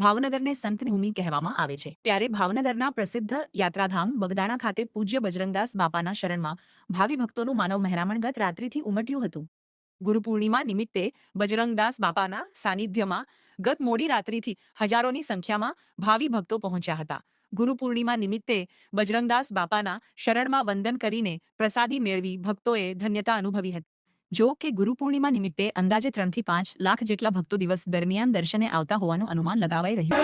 ભાવનગરને સંત ભૂમિ કહેવામાં આવે છે, ત્યારે ભાવનગરના પ્રસિદ્ધ યાત્રાધામ બગદાણા ખાતે પૂજ્ય બજરંગદાસ બાપાના શરણમાં ભાવિ ભક્તોનું માનવ મહેરામણ ગત રાત્રિથી ઉમટ્યું હતું. ગુરુ પૂર્ણિમા નિમિત્તે બજરંગદાસ બાપાના સાનિધ્યમાં ગત મોડી રાત્રિથી હજારોની સંખ્યામાં ભાવિ ભક્તો પહોંચ્યા હતા. ગુરુ પૂર્ણિમા નિમિત્તે બજરંગદાસ બાપાના શરણમાં વંદન કરીને પ્રસાદી મેળવી ભક્તોએ ધન્યતા અનુભવી હતી. જો કે ગુરુ પૂર્ણિમા નિમિત્તે અંદાજે 3 થી 5 લાખ જેટલા ભક્તો દિવસ દરમિયાન દર્શને આવતા હોવાનું અનુમાન લગાવાઈ રહ્યું.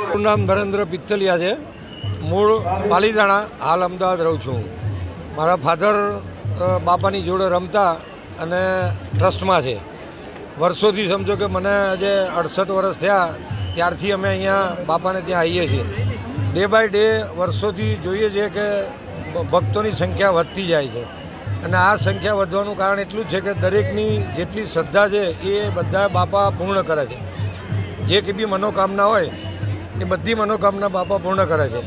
મારું નામ નરેન્દ્ર પિત્તલિયા છે. મૂળ પાલીતાણા, હાલ અમદાવાદ રહું છું. મારા ફાધર બાપાની જોડે રમતા અને ટ્રસ્ટમાં છે. વર્ષોથી સમજો કે મને આજે 68 વર્ષ થયા ત્યારથી અમે અહીંયા બાપાને ત્યાં આવીએ છીએ. ડે બાય ડે વર્ષોથી જોઈએ છીએ કે ભક્તોની સંખ્યા વધતી જાય છે અને આ સંખ્યા વધવાનું કારણ એટલું જ છે કે દરેકની જેટલી શ્રદ્ધા છે એ બધા બાપા પૂર્ણ કરે છે. જે કંઈ બી મનોકામના હોય એ બધી મનોકામના બાપા પૂર્ણ કરે છે.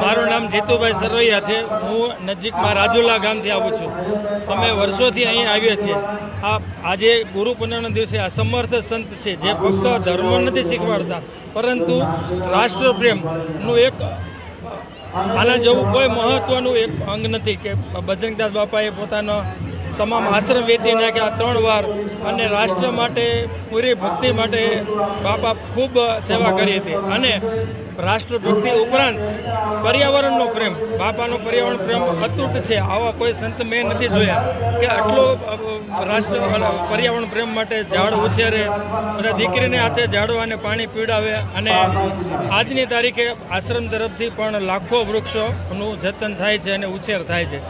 મારું નામ જીતુભાઈ સરવૈયા છે. હું નજીકમાં રાજુલા ગામથી આવું છું. અમે વર્ષોથી અહીં આવીએ છીએ. આજે ગુરુ પૂર્ણિમાના દિવસે આ સમર્થ સંત છે જે ફક્ત ધર્મ નથી શીખવાડતા પરંતુ રાષ્ટ્રપ્રેમનું એક આના જેવું કોઈ મહત્ત્વનું એક અંગ નથી કે બજરંગદાસ બાપાએ પોતાનો તમામ આશ્રમ વેચી નાખ્યા 3 વાર અને રાષ્ટ્ર માટે પૂરી ભક્તિ માટે બાપા ખૂબ સેવા કરી હતી. અને રાષ્ટ્રભક્તિ ઉપરાંત પર્યાવરણનો પ્રેમ, બાપાનો પર્યાવરણ પ્રેમ અતૂટ છે. આવા કોઈ સંત મેં નથી જોયા કે આટલો પર્યાવરણ પ્રેમ માટે ઝાડ ઉછેરે, બધા દીકરીને હાથે ઝાડવાને પાણી પીવડાવે અને આજની તારીખે આશ્રમ તરફથી પણ લાખો વૃક્ષોનું જતન થાય છે અને ઉછેર થાય છે.